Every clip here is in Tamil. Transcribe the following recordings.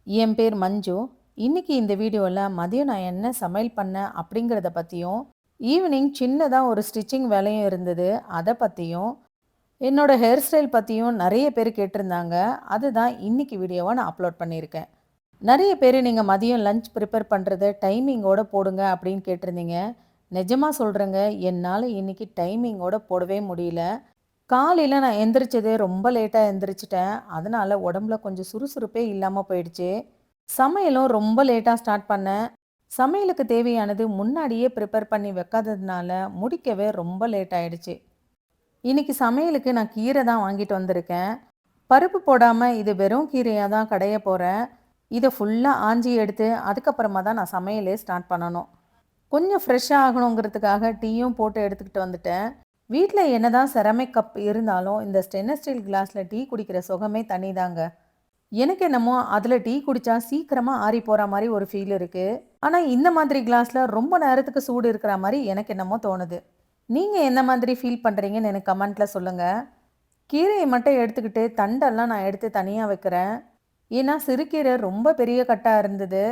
என் பேர் மஞ்சு. இன்னைக்கு இந்த வீடியோவில் மதியம் நான் என்ன சமையல் பண்ணேன் அப்படிங்கிறத பற்றியும், ஈவினிங் சின்னதாக ஒரு ஸ்டிச்சிங் வேலையும் இருந்தது அதை பற்றியும், என்னோட ஹேர் ஸ்டைல் பற்றியும் நிறைய பேர் கேட்டிருந்தாங்க. அதுதான் இன்னைக்கு வீடியோவை நான் அப்லோட் பண்ணியிருக்கேன். நிறைய பேர் நீங்கள் மதியம் லஞ்ச் ப்ரிப்பேர் பண்ணுறத டைமிங்கோட போடுங்க அப்படின்னு கேட்டிருந்தீங்க. நிஜமாக சொல்கிறேங்க, என்னால் இன்னைக்கு டைமிங்கோட போடவே முடியல. காலையில் நான் எந்திரிச்சதே ரொம்ப லேட்டாக எந்திரிச்சிட்டேன். அதனால உடம்புல கொஞ்சம் சுறுசுறுப்பே இல்லாமல் போயிடுச்சு. சமையலும் ரொம்ப லேட்டாக ஸ்டார்ட் பண்ணேன். சமையலுக்கு தேவையானது முன்னாடியே ப்ரிப்பேர் பண்ணி வைக்காததுனால முடிக்கவே ரொம்ப லேட் ஆயிடுச்சு. இன்னைக்கு சமையலுக்கு நான் கீரை தான் வாங்கிட்டு வந்திருக்கேன். பருப்பு போடாமல் இது வெறும் கீரையாக தான் கடைய போகிறேன். இதை ஃபுல்லாக ஆஞ்சி எடுத்து அதுக்கப்புறமா தான் நான் சமையலே ஸ்டார்ட் பண்ணணும். கொஞ்சம் ஃப்ரெஷ்ஷாக ஆகணுங்கிறதுக்காக டீயும் போட்டு எடுத்துக்கிட்டு வந்துட்டேன். வீட்டில் என்னதான் செரமிக் கப் இருந்தாலும் இந்த ஸ்டெயின்லெஸ் ஸ்டீல் கிளாஸில் டீ குடிக்கிற சுகமே தனிதாங்க. எனக்கு என்னமோ அதில் டீ குடித்தா சீக்கிரமாக ஆறி போகிற மாதிரி ஒரு ஃபீல் இருக்குது. ஆனால் இந்த மாதிரி கிளாஸில் ரொம்ப நேரத்துக்கு சூடு இருக்கிற மாதிரி எனக்கு என்னமோ தோணுது. நீங்கள் எந்த மாதிரி ஃபீல் பண்ணுறீங்கன்னு எனக்கு கமெண்ட்டில் சொல்லுங்கள். கீரையை மட்டும் எடுத்துக்கிட்டு தண்டெல்லாம் நான் எடுத்து தனியாக வைக்கிறேன். ஏன்னா சிறுகீரை ரொம்ப பெரிய கட்டாக இருந்தது.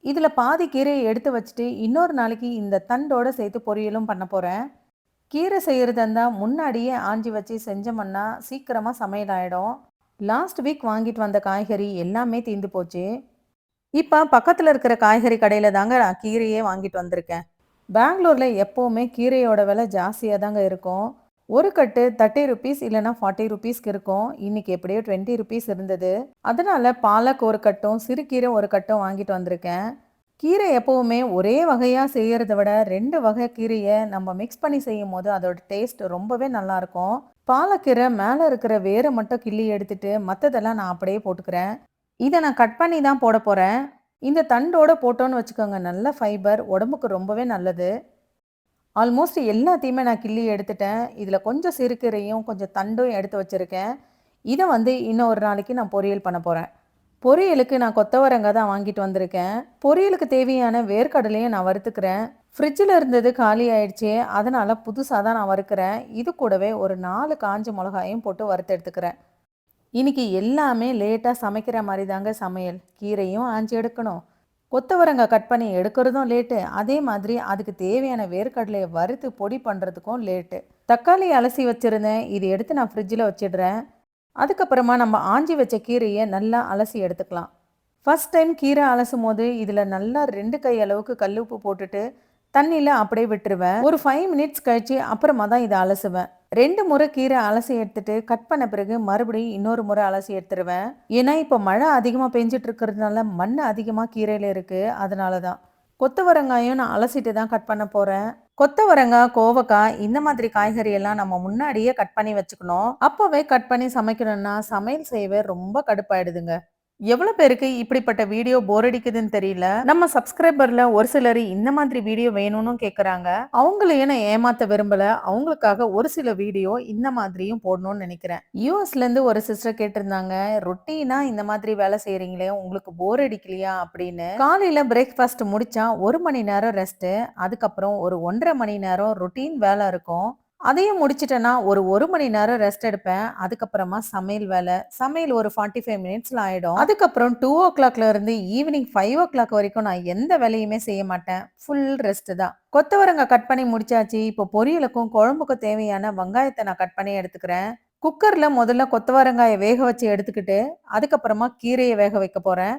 இதில் பாதி கீரையை எடுத்து வச்சுட்டு இன்னொரு நாளைக்கு இந்த தண்டோடு சேர்த்து பொரியலும் பண்ண போகிறேன். கீரை செய்கிறதா இருந்தால் முன்னாடியே ஆஞ்சி வச்சு செஞ்சோம்னா சீக்கிரமாக சமையல் ஆகிடும். லாஸ்ட் வீக் வாங்கிட்டு வந்த காய்கறி எல்லாமே தீர்ந்து போச்சு. இப்போ பக்கத்தில் இருக்கிற காய்கறி கடையில் தாங்க நான் கீரையே வாங்கிட்டு வந்திருக்கேன். பெங்களூரில் எப்போவுமே கீரையோட விலை ஜாஸ்தியாக தாங்க இருக்கும். ஒரு கட்டு 30 ருபீஸ் இல்லைனா 40 ருபீஸ்க்கு இருக்கும். இன்னைக்கு எப்படியோ 20 ருபீஸ் இருந்தது. அதனால பாலக் ஒரு கட்டும் சிறுகீரை ஒரு கட்டும் வாங்கிட்டு வந்திருக்கேன். கீரை எப்போவுமே ஒரே வகையாக செய்கிறத விட 2 வகை கீரையை நம்ம மிக்ஸ் பண்ணி செய்யும் போது அதோட டேஸ்ட் ரொம்பவே நல்லாயிருக்கும். பாலக்கீரை மேலே இருக்கிற வேரை மட்டும் கிள்ளி எடுத்துட்டு மற்றதெல்லாம் நான் அப்படியே போட்டுக்கிறேன். இதை நான் கட் பண்ணி தான் போட போகிறேன். இந்த தண்டோடு போட்டோன்னு வச்சுக்கோங்க, நல்ல ஃபைபர், உடம்புக்கு ரொம்பவே நல்லது. ஆல்மோஸ்ட் எல்லாத்தையுமே நான் கிள்ளி எடுத்துட்டேன். இதில் கொஞ்சம் சிறுகீரையும் கொஞ்சம் தண்டும் எடுத்து வச்சுருக்கேன். இதை இன்னும் ஒரு நாளைக்கு நான் பொரியல் பண்ண போகிறேன். பொரியலுக்கு நான் கொத்தவரங்காய் தான் வாங்கிட்டு வந்திருக்கேன். பொரியலுக்கு தேவையான வேர்க்கடலையும் நான் வறுத்துக்கிறேன். ஃப்ரிட்ஜில் இருந்தது காலி ஆயிடுச்சு, அதனால் புதுசாக தான் நான் வறுக்கிறேன். இது கூடவே ஒரு 4 காஞ்ச மிளகாயும் போட்டு வறுத்து எடுத்துக்கிறேன். இன்னைக்கு எல்லாமே லேட்டாக சமைக்கிற மாதிரி தாங்க சமையல். கீரையும் ஆஞ்சி எடுக்கணும், கொத்தவரங்காய் கட் பண்ணி எடுக்கிறதும் லேட்டு, அதே மாதிரி அதுக்கு தேவையான வேர்க்கடலையை வறுத்து பொடி பண்ணுறதுக்கும் லேட்டு. தக்காளி அலசி வச்சுருந்தேன், இது எடுத்து நான் ஃப்ரிட்ஜில் வச்சிடுறேன். அதுக்கப்புறமா நம்ம ஆஞ்சி வச்ச கீரையை நல்லா அலசி எடுத்துக்கலாம். ஃபஸ்ட் டைம் கீரை அலசும் போது இதில் நல்லா 2 கை அளவுக்கு கல் உப்பு போட்டுட்டு தண்ணியில் அப்படியே விட்டுருவேன். ஒரு 5 மினிட்ஸ் கழிச்சு அப்புறமா தான் இதை அலசுவேன். 2 முறை கீரை அலசி எடுத்துட்டு கட் பண்ண பிறகு மறுபடியும் இன்னொரு முறை அலசி எடுத்துருவேன். ஏன்னா இப்போ மழை அதிகமாக பெஞ்சிட்டு இருக்கிறதுனால மண் அதிகமாக கீரையில் இருக்குது, அதனால தான். கொத்தவரங்காயும் நான் அலசிட்டு தான் கட் பண்ண போகிறேன். கொத்தவரங்காய், கோவக்காய் இந்த மாதிரி காய்கறி எல்லாம் நம்ம முன்னாடியே கட் பண்ணி வச்சுக்கணும். அப்போவே கட் பண்ணி சமைக்கணும்னா சமையல் செய்யவே ரொம்ப கடுப்பாயிடுதுங்க. எவ்வளோ பேருக்கு இப்படிப்பட்ட வீடியோ போர் அடிக்குதுன்னு தெரியல. நம்ம சப்ஸ்கிரைபர்ல ஒரு சிலர் இந்த மாதிரி வீடியோ வேணும்னு கேட்குறாங்க. அவங்களையும் நான் ஏமாத்த விரும்பல. அவங்களுக்காக ஒரு சில வீடியோ இந்த மாதிரியும் போடணும்னு நினைக்கிறேன். யூஎஸ்லேருந்து ஒரு சிஸ்டர் கேட்டிருந்தாங்க, ரொட்டீனா இந்த மாதிரி வேலை செய்கிறீங்களே உங்களுக்கு போர் அடிக்கலையா அப்படின்னு. காலையில் பிரேக்ஃபாஸ்ட் முடிச்சா 1 மணி நேரம் ரெஸ்ட்டு, அதுக்கப்புறம் ஒரு 1.5 மணி நேரம் ரொட்டீன் வேலை இருக்கும். அதையும் முடிச்சிட்டேன்னா ஒரு மணி நேரம் ரெஸ்ட் எடுப்பேன். அதுக்கப்புறமா சமையல் வேலை. சமையல் ஒரு 45 மினிட்ஸ்ல ஆயிடும். அதுக்கப்புறம் 2:00 இருந்து ஈவினிங் 5:00 வரைக்கும் நான் எந்த வேலையுமே செய்ய மாட்டேன். ஃபுல் ரெஸ்ட் தான். கொத்தவரங்காய் கட் பண்ணி முடிச்சாச்சு. இப்போ பொரியலுக்கும் குழம்புக்கும் தேவையான வெங்காயத்தை நான் கட் பண்ணி எடுத்துக்கிறேன். குக்கர்ல முதல்ல கொத்தவரங்காயை வேக வச்சு எடுத்துக்கிட்டு அதுக்கப்புறமா கீரையை வேக வைக்க போறேன்.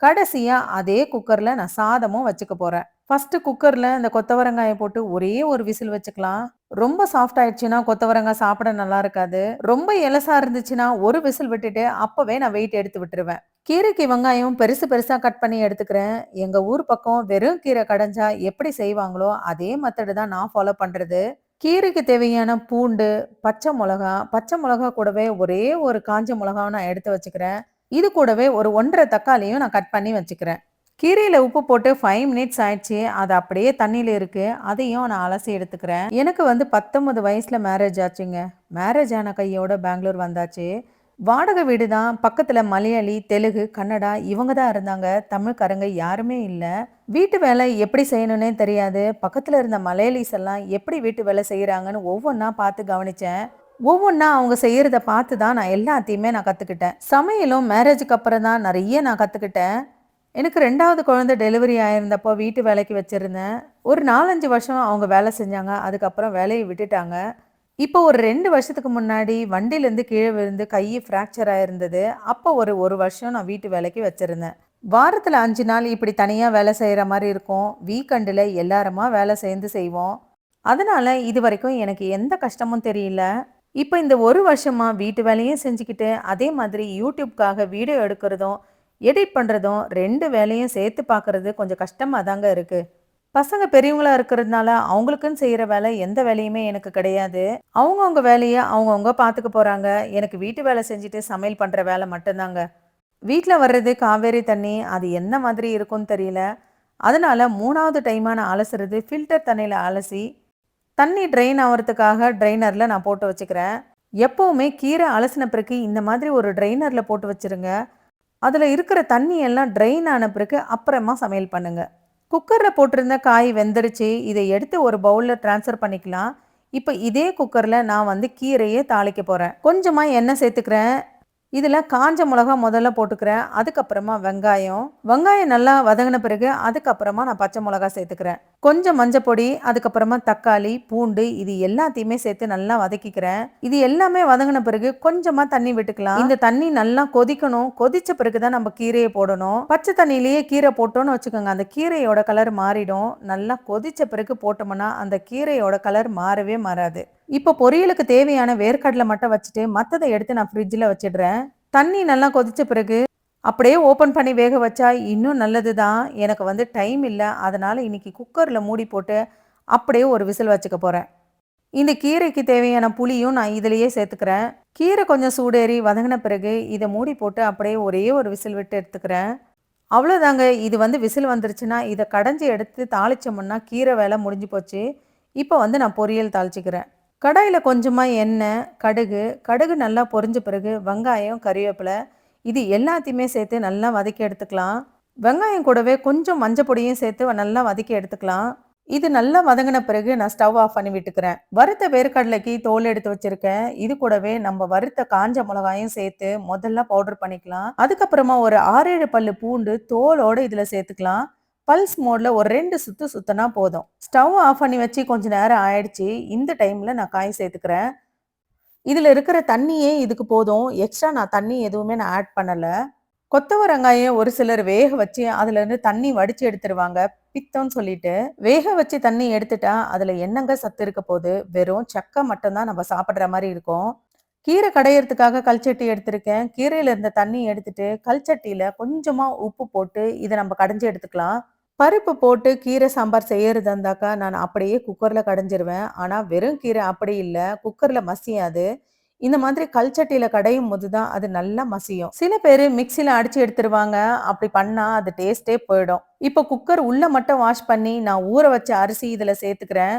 கடைசியா அதே குக்கர்ல நான் சாதமும் வச்சுக்க போறேன். ஃபர்ஸ்ட் குக்கர்ல இந்த கொத்தவரங்காயை போட்டு ஒரே ஒரு விசில் வச்சுக்கலாம். ரொம்ப சாஃப்ட் ஆயிடுச்சுன்னா கொத்தவரங்காய் சாப்பிட நல்லா இருக்காது. ரொம்ப எலசா இருந்துச்சுன்னா ஒரு விசில் விட்டுட்டு அப்பவே நான் வெயிட் எடுத்து விட்டுருவேன். கீரைக்கு வெங்காயம் பெருசு பெருசா கட் பண்ணி எடுத்துக்கிறேன். எங்க ஊர் பக்கம் வெறும் கீரை கடைஞ்சா எப்படி செய்வாங்களோ அதே மெத்தடு தான் நான் ஃபாலோ பண்றது. கீரைக்கு தேவையான பூண்டு, பச்சை மிளகா கூடவே ஒரே ஒரு காஞ்ச மிளகாவும் நான் எடுத்து வச்சுக்கிறேன். இது கூடவே ஒரு 1.5 தக்காளியும் நான் கட் பண்ணி வச்சுக்கிறேன். கீரையில உப்பு போட்டு 5 மினிட்ஸ் ஆயிடுச்சு. அது அப்படியே தண்ணியில இருக்கு. அதையும் நான் அலசி எடுத்துக்கிறேன். எனக்கு 19 வயசுல மேரேஜ் ஆச்சுங்க. மேரேஜ் ஆன கையோட பெங்களூர் வந்தாச்சு. வாடகை வீடு தான். பக்கத்துல மலையாளி, தெலுங்கு, கன்னடா இவங்க தான் இருந்தாங்க. தமிழ்காரங்க யாருமே இல்லை. வீட்டு வேலை எப்படி செய்யணும்னே தெரியாது. பக்கத்துல இருந்த மலையாளிஸ் எல்லாம் எப்படி வீட்டு வேலை செய்யறாங்கன்னு ஒவ்வொன்றா பார்த்து கவனிச்சேன். ஒவ்வொன்னா அவங்க செய்யறத பார்த்து தான் நான் எல்லாத்தையுமே நான் கத்துக்கிட்டேன். சமையலும் மேரேஜுக்கு அப்புறம் தான் நெறைய நான் கத்துக்கிட்டேன். எனக்கு 2வது குழந்தை டெலிவரி ஆயிருந்தப்போ வீட்டு வேலைக்கு வச்சிருந்தேன். ஒரு 4, 5 வருஷம் அவங்க வேலை செஞ்சாங்க. அதுக்கப்புறம் வேலைய விட்டுட்டாங்க. இப்போ ஒரு 2 வருஷத்துக்கு முன்னாடி வண்டியிலேருந்து கீழ விழுந்து கை ஃப்ராக்சர் ஆயிருந்தது. அப்போ ஒரு 1 வருஷம் நான் வீட்டு வேலைக்கு வச்சிருந்தேன். வாரத்துல 5 நாள் இப்படி தனியா வேலை செய்ற மாரி இருக்கும். வீக்கெண்டுல எல்லாருமா வேலை சேர்ந்து செய்வோம். அதனால இதுவரைக்கும் எனக்கு எந்த கஷ்டமும் தெரியல. இப்ப இந்த 1 வருஷமா வீட்டு வேலையும் செஞ்சுக்கிட்டு, அதே மாதிரி யூடியூப்காக வீடியோ எடுக்கிறதும், எடிட் பண்றதும் 2 வேலையும் சேர்த்து பார்க்கறது கொஞ்சம் கஷ்டமா தாங்க இருக்கு. பசங்க பெரியவங்களா இருக்கிறதுனால, அவங்களுக்குன்னு செய்ற வேலை எந்த வேலையுமே எனக்கு கிடையாது. அவங்கவங்க வேலைய அவங்கவங்க பார்த்துக்க போறாங்க. எனக்கு வீட்டு வேலை செஞ்சுட்டு சமையல் பண்ற வேலை மட்டும் தாங்க. வீட்ல வர்றது காவேரி தண்ணி, அது என்ன மாதிரி இருக்கும்னு தெரியல. அதனால 3வது டைமா நான் அலசுறது ஃபில்டர் தண்ணியில அலசி, தண்ணி ட்ரெயின் ஆவறதுக்காக ட்ரெய்னர்ல நான் போட்டு வச்சுக்கிறேன். எப்பவுமே கீரை அலசின பிறகு இந்த மாதிரி ஒரு ட்ரெய்னர்ல போட்டு வச்சுருங்க. அதுல இருக்கிற தண்ணி எல்லாம் ட்ரெயின் ஆன பிறகு அப்புறமா சமையல் பண்ணுங்க. குக்கர்ல போட்டிருந்த காய் வெந்துருச்சு. இதை எடுத்து ஒரு பவுல்ல ட்ரான்ஸ்ஃபர் பண்ணிக்கலாம். இப்ப இதே குக்கர்ல நான் வந்து கீரைய தாளிக்க போறேன். கொஞ்சமா எண்ணெய் சேர்த்துக்கிறேன். இதுல காஞ்ச மிளகா முதல்ல போட்டுக்கிறேன். அதுக்கப்புறமா வெங்காயம். வெங்காயம் நல்லா வதங்கின பிறகு அதுக்கப்புறமா நான் பச்சை மிளகா சேர்த்துக்கிறேன். கொஞ்சம் மஞ்சள் பொடி, அதுக்கப்புறமா தக்காளி, பூண்டு இது எல்லாத்தையுமே சேர்த்து நல்லா வதக்கிக்கிறேன். இது எல்லாமே வதங்கின பிறகு கொஞ்சமா தண்ணி விட்டுக்கலாம். இந்த தண்ணி நல்லா கொதிக்கணும். கொதிச்ச பிறகுதான் நம்ம கீரையை போடணும். பச்சை தண்ணியிலேயே கீரை போட்டோம்னு வச்சுக்கோங்க, அந்த கீரையோட கலர் மாறிடும். நல்லா கொதிச்ச பிறகு போட்டோம்னா அந்த கீரையோட கலர் மாறவே மாறாது. இப்போ பொரியலுக்கு தேவையான வேர்க்கடலை மட்டும் வச்சுட்டு மற்றதை எடுத்து நான் ஃப்ரிட்ஜில் வச்சிடுறேன். தண்ணி நல்லா கொதிச்ச பிறகு அப்படியே ஓப்பன் பண்ணி வேக வச்சா இன்னும் நல்லது தான். எனக்கு வந்து டைம் இல்லை, அதனால இன்னைக்கு குக்கரில் மூடி போட்டு அப்படியே ஒரு விசில் வச்சுக்க போகிறேன். இந்த கீரைக்கு தேவையான புளியும் நான் இதிலேயே சேர்த்துக்கிறேன். கீரை கொஞ்சம் சூடேறி வதங்கின பிறகு இதை மூடி போட்டு அப்படியே ஒரே ஒரு விசில் விட்டு எடுத்துக்கிறேன். அவ்வளோதாங்க. இது வந்து விசில் வந்துருச்சுன்னா இதை கடைஞ்சி எடுத்து தாளிச்சோம்னா கீரை வேலை முடிஞ்சு போச்சு. இப்போ வந்து நான் பொரியல் தாளிச்சிக்கிறேன். கடாயில் கொஞ்சமாக எண்ணெய், கடுகு கடுகு நல்லா பொரிஞ்ச பிறகு வெங்காயம், கறிவேப்பிலை இது எல்லாத்தையுமே சேர்த்து நல்லா வதக்கி எடுத்துக்கலாம். வெங்காயம் கூடவே கொஞ்சம் மஞ்சள் பொடியும் சேர்த்து நல்லா வதக்கி எடுத்துக்கலாம். இது நல்லா வதங்கின பிறகு நான் ஸ்டவ் ஆஃப் பண்ணி விட்டுக்கிறேன். வறுத்த வேர்க்கடலைக்கு தோல் எடுத்து வச்சிருக்கேன். இது கூடவே நம்ம வறுத்த காஞ்ச மிளகாயும் சேர்த்து முதல்ல பவுடர் பண்ணிக்கலாம். அதுக்கப்புறமா ஒரு 6, 7 பல்லு பூண்டு தோலோட இதுல சேர்த்துக்கலாம். பல்ஸ் மோட்ல ஒரு 2 சுத்து சுத்தினா போதும். ஸ்டவ் ஆஃப் பண்ணி வச்சு கொஞ்ச நேரம் ஆயிடுச்சு. இந்த டைம்ல நான் காய் சேர்த்துக்கிறேன். இதுல இருக்கிற தண்ணியே இதுக்கு போதும். எக்ஸ்ட்ரா நான் தண்ணி எதுவுமே நான் ஆட் பண்ணல. கொத்தவரங்காயம் ஒரு சிலர் வேக வச்சு அதுல இருந்து தண்ணி வடிச்சு எடுத்துருவாங்க, பித்தம்னு சொல்லிட்டு. வேக வச்சு தண்ணி எடுத்துட்டா அதுல என்னங்க சத்து இருக்க போகுது? வெறும் சக்கை மட்டும்தான் நம்ம சாப்பிடுற மாதிரி இருக்கும். கீரை கடையறதுக்காக கல்சட்டி எடுத்திருக்கேன். கீரையில இருந்த தண்ணி எடுத்துட்டு கல்சட்டியில கொஞ்சமா உப்பு போட்டு இதை நம்ம கடைஞ்சி எடுத்துக்கலாம். பருப்பு போட்டு கீரை சாம்பார் செய்யறதா இருந்தாக்கா நான் அப்படியே குக்கர்ல கடைஞ்சிருவேன். ஆனா வெறும் கீரை அப்படி இல்லை, குக்கர்ல மசியாது. இந்த மாதிரி கல்சட்டியில கடையும் போது தான் அது நல்லா மசியும். சில பேரு மிக்சியில அடிச்சு எடுத்துருவாங்க. அப்படி பண்ணா அது டேஸ்டே போயிடும். இப்போ குக்கர் உள்ள மட்டும் வாஷ் பண்ணி நான் ஊற வச்ச அரிசி இதுல சேர்த்துக்கிறேன்.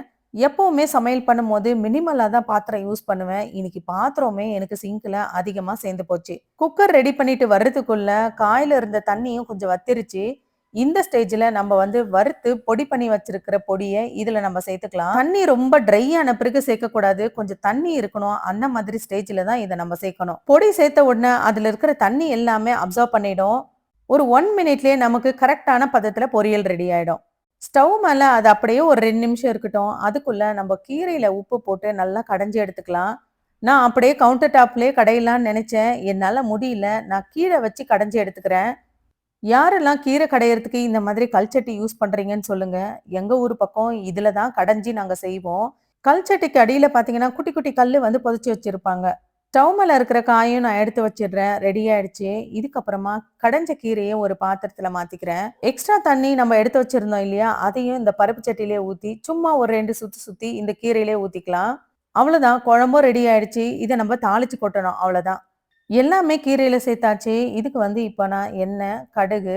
எப்பவுமே சமையல் பண்ணும்போது மினிமலா தான் பாத்திரம் யூஸ் பண்ணுவேன். இன்னைக்கு பாத்திரமே எனக்கு சிங்க்ல அதிகமா சேர்ந்து போச்சு. குக்கர் ரெடி பண்ணிட்டு வர்றதுக்குள்ள காயில இருந்த தண்ணியும் கொஞ்சம் வத்திருச்சு. இந்த ஸ்டேஜ்ல நம்ம வந்து வறுத்து பொடி பண்ணி வச்சிருக்கிற பொடியை இதுல நம்ம சேர்த்துக்கலாம். தண்ணி ரொம்ப ட்ரை ஆன பிறகு சேர்க்க கூடாது. கொஞ்சம் தண்ணி இருக்கணும். அந்த மாதிரி ஸ்டேஜ்ல தான் இதை நம்ம சேர்க்கணும். பொடி சேர்த்த உடனே அதுல இருக்கிற தண்ணி எல்லாமே அப்சர்வ் பண்ணிடும். ஒரு 1 மினிட்லயே நமக்கு கரெக்டான பதத்துல பொரியல் ரெடி ஆயிடும். ஸ்டவ் மேல அது அப்படியே ஒரு 2 நிமிஷம் இருக்கட்டும். அதுக்குள்ள நம்ம கீரையில உப்பு போட்டு நல்லா கடைஞ்சி எடுத்துக்கலாம். நான் அப்படியே கவுண்டர் டாப்லயே கடையலான்னு நினைச்சேன். என்னால முடியல. நான் கீழே வச்சு கடைஞ்சி எடுத்துக்கிறேன். யாரெல்லாம் கீரை கடையறதுக்கு இந்த மாதிரி கல்சட்டி யூஸ் பண்றீங்கன்னு சொல்லுங்க. எங்க ஊர் பக்கம் இதுல தான் கடைஞ்சி நாங்க செய்வோம். கல்சட்டிக்கு அடியில பாத்தீங்கன்னா குட்டி குட்டி கல்லு வந்து புதைச்சு வச்சிருப்பாங்க. ஸ்டவ் மேல இருக்கிற காயும் நான் எடுத்து வச்சிடுறேன். ரெடி ஆயிடுச்சு. இதுக்கப்புறமா கடைஞ்ச கீரையை ஒரு பாத்திரத்துல மாத்திக்கிறேன். எக்ஸ்ட்ரா தண்ணி நம்ம எடுத்து வச்சிருந்தோம் இல்லையா, அதையும் இந்த பருப்பு சட்டியிலே ஊத்தி சும்மா ஒரு 2 சுத்தி சுத்தி இந்த கீரையிலே ஊத்திக்கலாம். அவ்வளவுதான், குழம்பும் ரெடி ஆயிடுச்சு. இதை நம்ம தாளிச்சு கொட்டணும், அவ்வளவுதான். எல்லாமே கீரையில சேர்த்தாச்சு. இதுக்கு வந்து இப்போ நான் எண்ணெய், கடுகு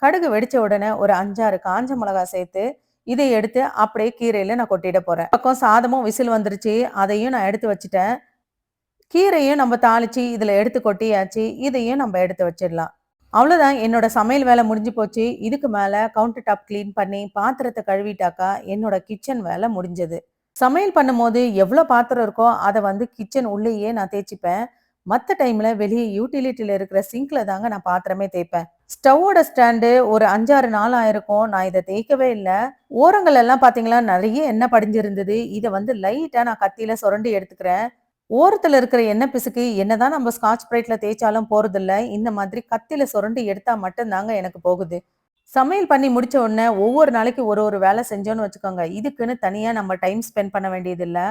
கடுகு வெடிச்ச உடனே ஒரு 5, 6 காஞ்ச மிளகா சேர்த்து இதை எடுத்து அப்படியே கீரையில நான் கொட்டிட போறேன். பக்கம் சாதமும் விசில் வந்துருச்சு. அதையும் நான் எடுத்து வச்சுட்டேன். கீரையும் நம்ம தாளிச்சு இதுல எடுத்து கொட்டியாச்சு. இதையும் நம்ம எடுத்து வச்சிடலாம். அவ்வளவுதான், என்னோட சமையல் வேலை முடிஞ்சு போச்சு. இதுக்கு மேல கவுண்டர் டாப் கிளீன் பண்ணி பாத்திரத்தை கழுவிட்டாக்கா என்னோட கிச்சன் வேலை முடிஞ்சது. சமையல் பண்ணும்போது எவ்வளோ பாத்திரம் இருக்கோ, அத வந்து கிச்சன் உள்ளேயே நான் தேய்ச்சுப்பேன். மத்த டைம்ல வெளிய யூட்டிலிட்டில இருக்கிற சிங்க்ல தாங்க நான் பாத்திரமே தேய்ப்பேன். ஸ்டவ்வோட ஸ்டாண்டு ஒரு 5, 6 நாள் ஆயிருக்கும். நான் இத தேய்க்கவே இல்ல. ஓரங்கள் எல்லாம் பாத்தீங்களா, நெறைய எண்ணெய் படிஞ்சிருந்தது. இத வந்து லைட்டா நான் கத்தியில சொரண்டி எடுத்துக்கிறேன். ஓரத்துல இருக்கிற எண்ணெய் பிசுக்கு என்னதான் நம்ம ஸ்காட்ச் பிரைட்ல தேய்ச்சாலும் போறதில்ல. இந்த மாதிரி கத்தியில சொரண்டி எடுத்தா மட்டும் தாங்க எனக்கு போகுது. சமையல் பண்ணி முடிச்ச உடனே ஒவ்வொரு நாளைக்கு ஒரு ஒரு வேலை செஞ்சோன்னு வச்சுக்கோங்க. இதுக்குன்னு தனியா நம்ம டைம் ஸ்பெண்ட் பண்ண வேண்டியதில்ல.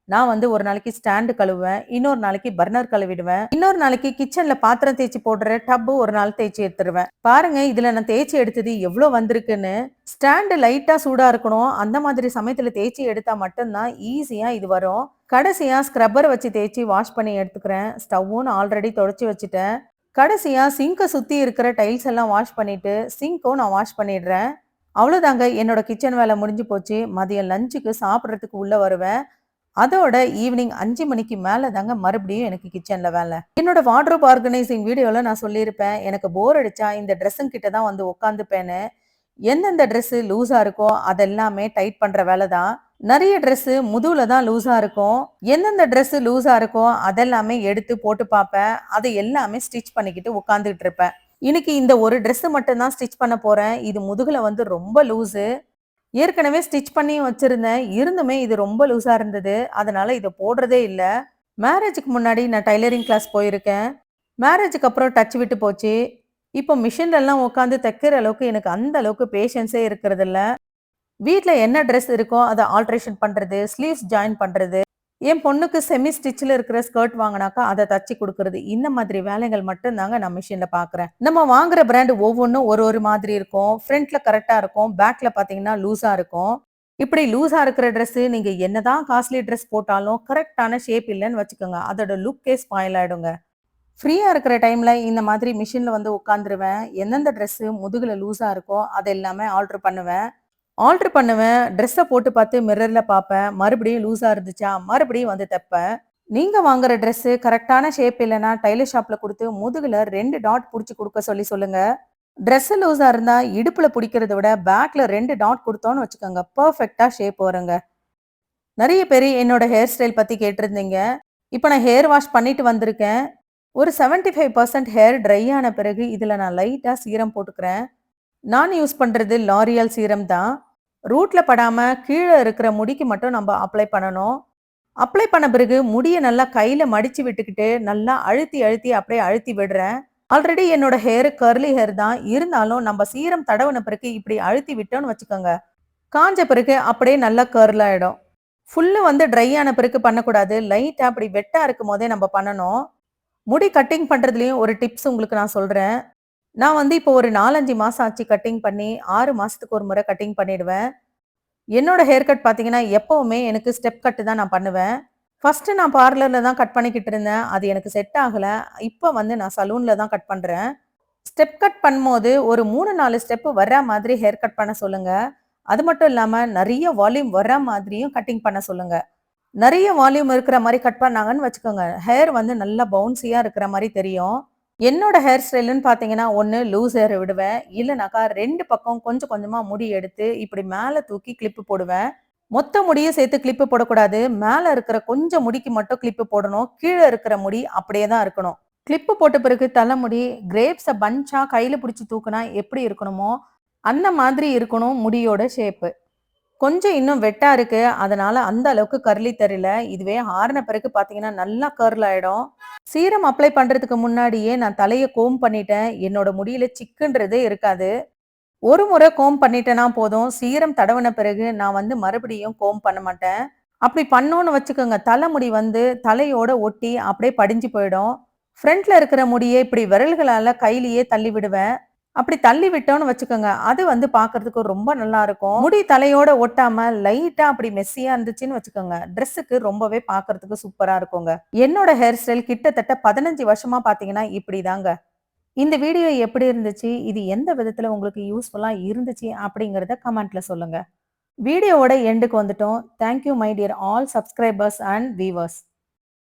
நான் வந்து ஒரு நாளைக்கு ஸ்டாண்டு கழுவுவேன். இன்னொரு நாளைக்கு பர்னர் கழுவிடுவேன். இன்னொரு நாளைக்கு கிச்சன்ல பாத்திரம் தேய்ச்சு போடுற டப்பு ஒரு நாள் தேய்ச்சு எடுத்துருவேன். பாருங்க இதுல நான் தேய்ச்சு எடுத்தது எவ்ளோ வந்திருக்குன்னு. ஸ்டாண்டு லைட்டா சூடா இருக்கணும். அந்த மாதிரி சமயத்துல தேய்ச்சு எடுத்தா மட்டும் தான் ஈஸியா இது வரும். கடைசியா ஸ்க்ரப்பர் வச்சு தேய்ச்சு வாஷ் பண்ணி எடுத்துக்கிறேன். ஸ்டவ்வும் நான் ஆல்ரெடி தொடச்சு வச்சுட்டேன். கடைசியா சிங்க சுத்தி இருக்கிற டைல்ஸ் எல்லாம் வாஷ் பண்ணிட்டு, சிங்க்கும் நான் வாஷ் பண்ணிடுறேன். அவ்வளோதாங்க என்னோட கிச்சன் வேலை முடிஞ்சு போச்சு. மதியம் லஞ்சுக்கு சாப்பிடுறதுக்கு உள்ள வருவேன். அதோட ஈவினிங் 5 மணிக்கு மேல தாங்க மறுபடியும் எனக்கு கிச்சன்ல வேலை. என்னோட வார்ட்ரோப் ஆர்கனைசிங் வீடியோல நான் சொல்லியிருப்பேன். எனக்கு போர் அடிச்சா இந்த ட்ரெஸ்ஸுங்க கிட்ட தான் வந்து உட்காந்துப்பேன்னு. எந்தெந்த ட்ரெஸ் லூஸா இருக்கோ அதெல்லாமே டைட் பண்ற வேலை தான். நிறைய ட்ரெஸ் முதுகுல தான் லூஸா இருக்கும். எந்தெந்த ட்ரெஸ் லூஸா இருக்கோ அதெல்லாமே எடுத்து போட்டு பார்ப்பேன். அதை எல்லாமே ஸ்டிச் பண்ணிக்கிட்டு உட்காந்துக்கிட்டு இருப்பேன். இன்னைக்கு இந்த ஒரு ட்ரெஸ் மட்டும் தான் ஸ்டிச் பண்ண போறேன். இது முதுகுல வந்து ரொம்ப லூஸு. ஏற்கனவே ஸ்டிச் பண்ணியும் வச்சிருந்தேன். இருந்துமே இது ரொம்ப லூஸா இருந்தது. அதனால இத போடுறதே இல்ல. மேரேஜுக்கு முன்னாடி நான் டைலரிங் கிளாஸ் போயிருக்கேன். மேரேஜுக்கு அப்புறம் டச் விட்டு போச்சு. இப்போ மிஷின்லலாம் உட்காந்து தைக்கிற அளவுக்கு எனக்கு அந்த அளவுக்கு பேஷன்ஸே இருக்கிறதில்ல. வீட்ல என்ன ட்ரெஸ் இருக்கோ அத ஆல்ட்ரேஷன் பண்றது, ஸ்லீவ்ஸ் ஜாயின் பண்றது, என் பொண்ணுக்கு செமி ஸ்டிச்ல இருக்கிற ஸ்கர்ட் வாங்குனாக்கா அத தச்சு குடுக்குறது. இந்த மாதிரி வேலைகள் மட்டும் தாங்க நான் மிஷின்ல பார்க்குறேன். நம்ம வாங்குற பிராண்ட் ஒவ்வொன்னும் ஒரு ஒரு மாதிரி இருக்கும். ஃப்ரண்ட்ல கரெக்ட்டா இருக்கும். பேக்ல பார்த்தீங்கன்னா லூஸா இருக்கும். இப்படி லூஸா இருக்கிற ட்ரெஸ் நீங்க என்னதான் காஸ்ட்லி ட்ரெஸ் போட்டாலும் கரெக்ட்டான ஷேப் இல்லன்னு வச்சுக்கோங்க. அதோட லுக்கே ஸ்பாயில் ஆயிடுங்க. ஃப்ரீயா இருக்கிற டைம்ல இந்த மாதிரி மிஷின்ல வந்து உட்காந்துருவேன். எந்தெந்த ட்ரெஸ் முதுகுல லூஸா இருக்கோ அது எல்லாமே ஆல்டர் பண்ணுவேன். ட்ரெஸ்ஸ போட்டு பார்த்து மிரர்ல பார்ப்பேன். மறுபடியும் லூஸா இருந்துச்சா, மறுபடியும் வந்து தைப்பேன். நீங்க வாங்குற ட்ரெஸ் கரெக்ட்டான ஷேப் இல்லன்னா, டெய்லர் ஷாப்ல குடுத்து முதுகுல 2 டாட் புடிச்சு குடுக்க சொல்லி சொல்லுங்க. ட்ரெஸ் லூஸா இருந்தா இடுப்புல புடிக்கிறத விட பேக்ல 2 டாட் குடுத்தோம்னு வச்சுக்கோங்க. பெர்ஃபெக்ட்டா ஷேப் வருங்க. நெறைய பேரு என்னோட ஹேர் ஸ்டைல் பத்தி கேட்டிருந்தீங்க. இப்ப நான் ஹேர் வாஷ் பண்ணிட்டு வந்திருக்கேன். ஒரு 75% ஹேர் ட்ரை ஆன பிறகு இதுல நான் லைட்டா சீரம் போட்டுக்கிறேன். நான் யூஸ் பண்றது லாரியல் சீரம் தான். ரூட்ல படாம கீழ இருக்கிற முடிக்கு மட்டும் நம்ம அப்ளை பண்ணணும். அப்ளை பண்ண பிறகு முடிய நல்லா கையில மடிச்சு விட்டுக்கிட்டு நல்லா அழுத்தி அழுத்தி அப்படியே அழுத்தி விடுறேன். ஆல்ரெடி என்னோட ஹேர் கர்லி ஹேர் தான். இருந்தாலும் நம்ம சீரம் தடவுன பிறகு இப்படி அழுத்தி விட்டோம்னு வச்சுக்கோங்க. காஞ்ச பிறகு அப்படியே நல்லா கர்ல் ஆயிடும். ஃபுல்லு வந்து ட்ரை ஆன பிறகு பண்ணக்கூடாது. லைட்டா அப்படி வெட்டா இருக்கும் போதே நம்ம பண்ணணும். முடி கட்டிங் பண்றதுலயும் ஒரு டிப்ஸ் உங்களுக்கு நான் சொல்றேன். நான் வந்து இப்போ ஒரு 4, 5 மாசம் ஆச்சு கட்டிங் பண்ணி. 6 மாசத்துக்கு ஒரு முறை கட்டிங் பண்ணிடுவேன். என்னோட ஹேர் கட் பார்த்தீங்கன்னா, எப்பவுமே எனக்கு ஸ்டெப் கட் தான் நான் பண்ணுவேன். ஃபர்ஸ்ட்டு நான் பார்லர்ல தான் கட் பண்ணிக்கிட்டு இருந்தேன். அது எனக்கு செட் ஆகல. இப்ப வந்து நான் சலூன்ல தான் கட் பண்றேன். ஸ்டெப் கட் பண்ணும்போது ஒரு 3, 4 ஸ்டெப் வர்ற மாதிரி ஹேர் கட் பண்ண சொல்லுங்க. அது மட்டும் இல்லாம நெறைய வால்யூம் வர்ற மாதிரியும் கட்டிங் பண்ண சொல்லுங்க. நெறைய வால்யூம் இருக்கிற மாரி கட் பண்ணாங்கன்னு வச்சுக்கோங்க, ஹேர் வந்து நல்லா பவுன்ஸியா இருக்கிற மாரி தெரியும். என்னோட ஹேர் ஸ்டைல்ன்னு பார்த்தீங்கன்னா, ஒண்ணு லூஸ் ஹேர் விடுவேன். இல்லனாக்கா 2 பக்கம் கொஞ்சம் கொஞ்சமா முடி எடுத்து இப்படி மேல தூக்கி கிளிப் போடுவேன். மொத்த முடியும் சேர்த்து கிளிப் போடக்கூடாது. மேல இருக்கிற கொஞ்சம் முடிக்கு மட்டும் கிளிப் போடணும். கீழ இருக்கிற முடி அப்படியே தான் இருக்கணும். கிளிப் போட்ட பிறகு தலைமுடி கிரேப்ஸ பஞ்ச்சா கையில பிடிச்சு தூக்குனா எப்படி இருக்கணுமோ, அந்த மாதிரி இருக்கணும் முடியோட ஷேப்பு. கொஞ்சம் இன்னும் வெட்டா இருக்கு. அதனால அந்த அளவுக்கு கர்லி தெரியல. இதுவே ஆறுன பிறகு பார்த்தீங்கன்னா, நல்லா கர்ல் ஆயிடும். சீரம் அப்ளை பண்றதுக்கு முன்னாடியே நான் தலைய கோம்ப் பண்ணிட்டேன். என்னோட முடியில சிக்குன்றதே இருக்காது. ஒரு முறை கோம்ப் பண்ணிட்டேன்னா போதும். சீரம் தடவுன பிறகு நான் வந்து மறுபடியும் கோம்ப் பண்ண மாட்டேன். அப்படி பண்ணோம்னு வச்சுக்கோங்க, தலைமுடி வந்து தலையோட ஒட்டி அப்படியே படிஞ்சு போயிடும். ஃப்ரண்ட்ல இருக்கிற முடிய இப்படி விரல்களால கையிலேயே தள்ளி விடுவேன். அப்படி தள்ளி விட்டோம்னு வச்சுக்கோங்க, அது வந்து பார்க்கறதுக்கு ரொம்ப நல்லா இருக்கும். முடி தலையோட ஒட்டாம லைட்டா அப்படி மெஸ்ஸியா இருந்துச்சுன்னு வச்சுக்கோங்க, ட்ரெஸ்ஸுக்கு ரொம்பவே பார்க்கறதுக்கு சூப்பரா இருக்குங்க. என்னோட ஹேர் ஸ்டைல் கிட்டத்தட்ட 15 வருஷமா பார்த்தீங்கன்னா இப்படிதாங்க. இந்த வீடியோ எப்படி இருந்துச்சு? இது எந்த விதத்துல உங்களுக்கு யூஸ்ஃபுல்லா இருந்துச்சு? அப்படிங்கிறத கமெண்ட்ல சொல்லுங்க. வீடியோவோட எண்டுக்கு வந்துட்டோம். Thank you my dear all subscribers and viewers.